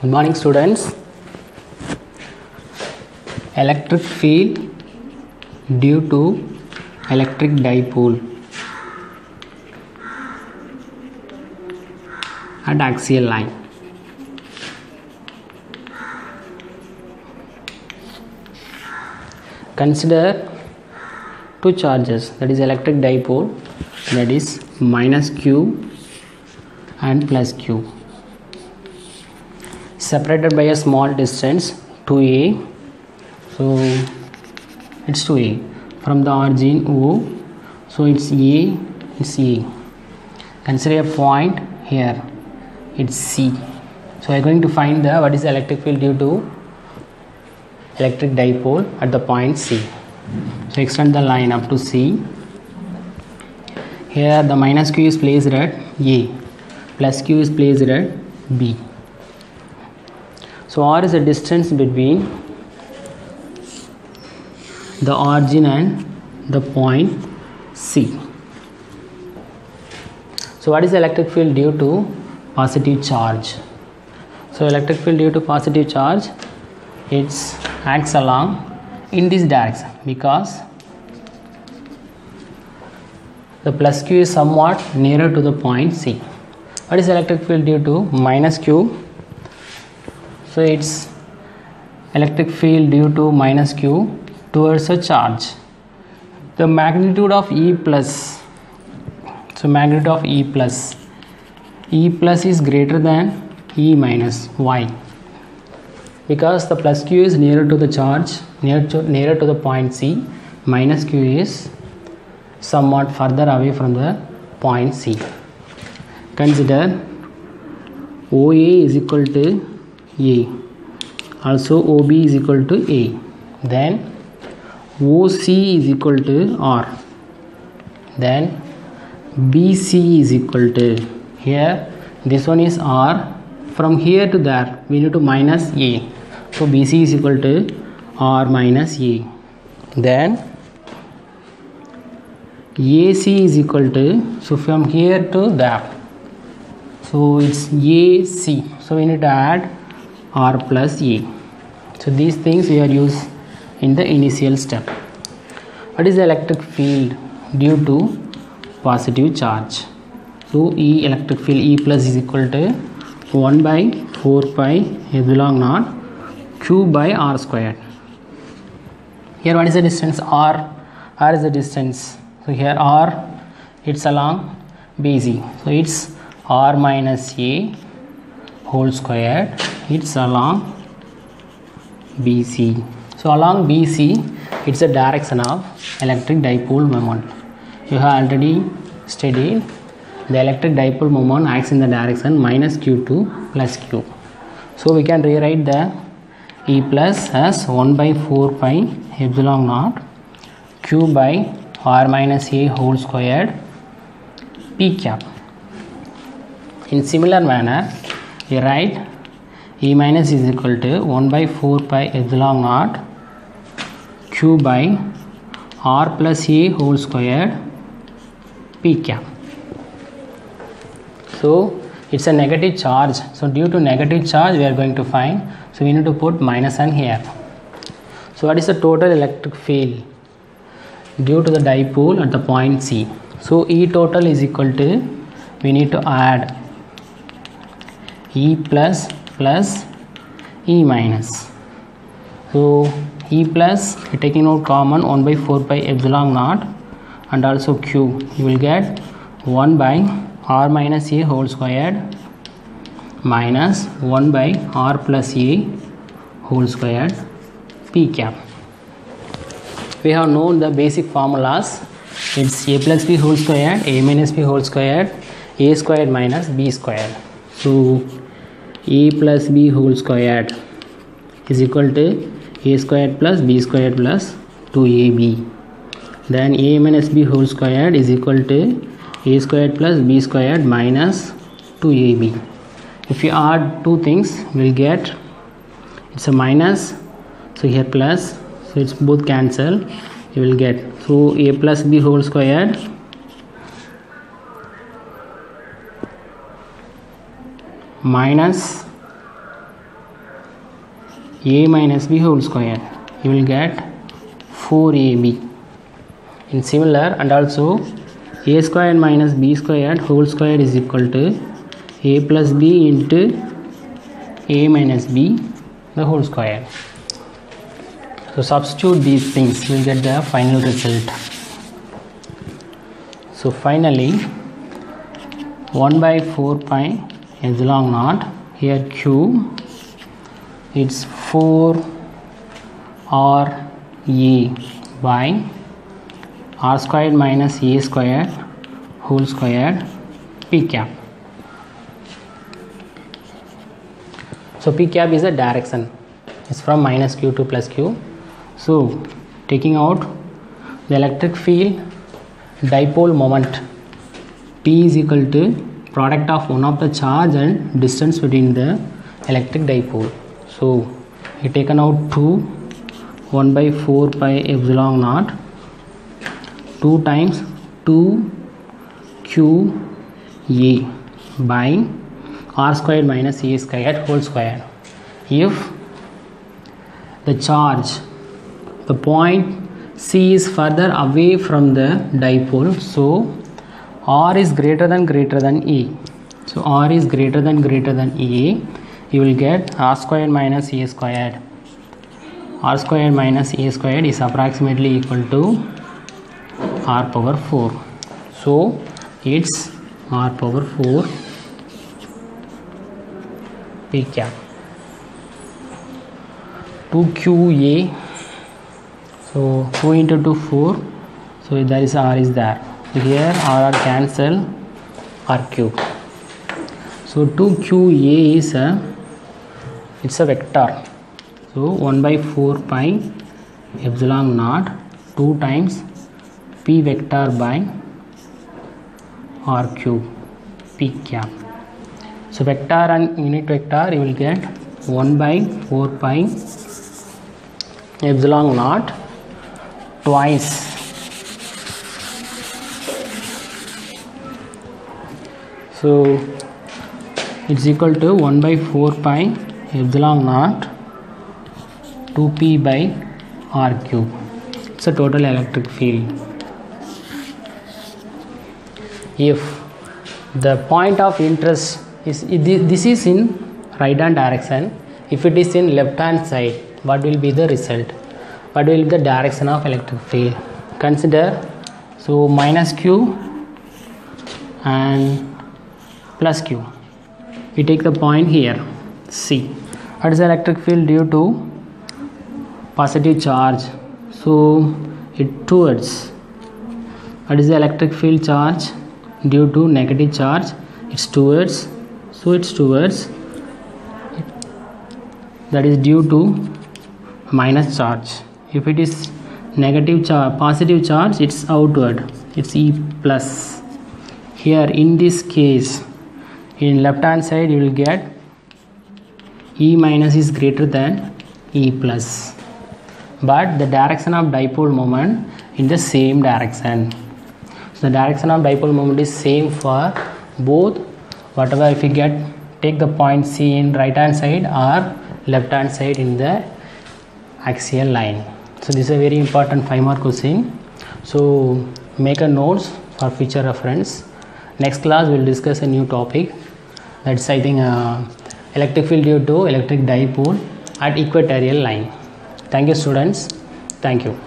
Good morning, students. Electric field due to electric dipole at axial line. Consider two charges, that is electric dipole, that is minus q and plus q, separated by a small distance 2a. So it's 2a from the origin O. So it's A. Consider a point here, it's C. So we are going to find the what is the electric field due to electric dipole at the point C. So extend the line up to C. Here the minus q is placed at A, plus q is placed at B. So R is the distance between the origin and the point C. So what is the electric field due to positive charge? So electric field due to positive charge, it acts along in this direction because the plus q is somewhat nearer to the point C. What is electric field due to minus q? So it's electric field due to minus q towards a charge. The magnitude of E plus, so magnitude of E plus is greater than E minus. Why? Because the plus q is nearer to the charge, nearer to the point C, minus q is somewhat further away from the point C. Consider OA is equal to A, also OB is equal to A, then OC is equal to R, then BC is equal to, here this one is R, from here to there we need to minus A, so BC is equal to R minus A, then AC is equal to, so from here to there, so it's AC, so we need to add R plus A. So these things we are used in the initial step. What is the electric field due to positive charge? So E electric field E plus is equal to 1 by 4 pi epsilon naught Q by R squared. Here what is the distance? R is the distance. So here R, it's along BC. So it's R minus A whole squared. It's along BC. So along BC, it's a direction of electric dipole moment. You have already studied the electric dipole moment acts in the direction minus q to plus q. So we can rewrite the E plus as 1 by 4 pi epsilon naught q by R minus A whole squared P cap. In similar manner, we write E minus is equal to 1 by 4 pi epsilon naught Q by R plus A whole squared P cap. So it's a negative charge. So due to negative charge we are going to find. So we need to put minus n here. So what is the total electric field due to the dipole at the point C? So E total is equal to, we need to add E plus plus E minus. So E plus, taking out common, 1 by 4 pi epsilon naught and also Q, you will get 1 by R minus A whole squared minus 1 by R plus A whole squared P cap. We have known the basic formulas. It's A plus B whole squared, A minus B whole squared, A squared minus B squared. So A plus B whole squared is equal to A squared plus B squared plus 2AB. Then A minus B whole squared is equal to A squared plus B squared minus 2AB. If you add two things, we'll get, it's a minus, so here plus, so it's both cancel, you will get, so A plus B whole squared minus a minus b whole square, you will get 4ab. In similar, and also a squared minus b squared whole square is equal to a plus b into a minus b the whole square. So substitute these things, you will get the final result. So finally 1 by 4 pi epsilon naught, here q, it's 4 r a by r squared minus a squared whole squared p cap. So p cap is a direction, it's from minus q to plus q. So taking out the electric field dipole moment, P is equal to product of one of the charge and distance between the electric dipole. So we taken out 2 1 by 4 pi epsilon naught 2 times 2 q a by r squared minus a squared whole square. If the charge, the point C is further away from the dipole, so R is greater than E. So R is greater than E, you will get R squared minus A squared. R squared minus A squared is approximately equal to R power 4. So it's R power 4 P cap. 2QA, so 2 into 2 4, so there is R is there. So here R cancel, R cube. So 2QA is it's a vector. So 1 by 4 pi epsilon naught 2 times P vector by R cube P cap. So vector and unit vector, you will get 1 by 4 pi epsilon naught twice so it's equal to 1 by 4 pi epsilon naught 2p by r cube. It's a total electric field. If the point of interest is this is in right hand direction, if it is in left hand side, what will be the result? What will be the direction of electric field? Consider, so minus q and plus q. We take the point here C. What is the electric field due to positive charge? So it towards. What is the electric field charge due to negative charge? It's towards. So it's towards. That is due to minus charge. If it is negative charge, positive charge, it's outward, it's E plus. Here in this case, in left hand side you will get E minus is greater than E plus, but the direction of dipole moment in the same direction. So the direction of dipole moment is same for both, whatever if you take the point C in right hand side or left hand side in the axial line. So this is a very important 5 mark question. So make a notes for future reference. Next class we will discuss a new topic, that's I think electric field due to electric dipole at equatorial line. Thank you students. Thank you.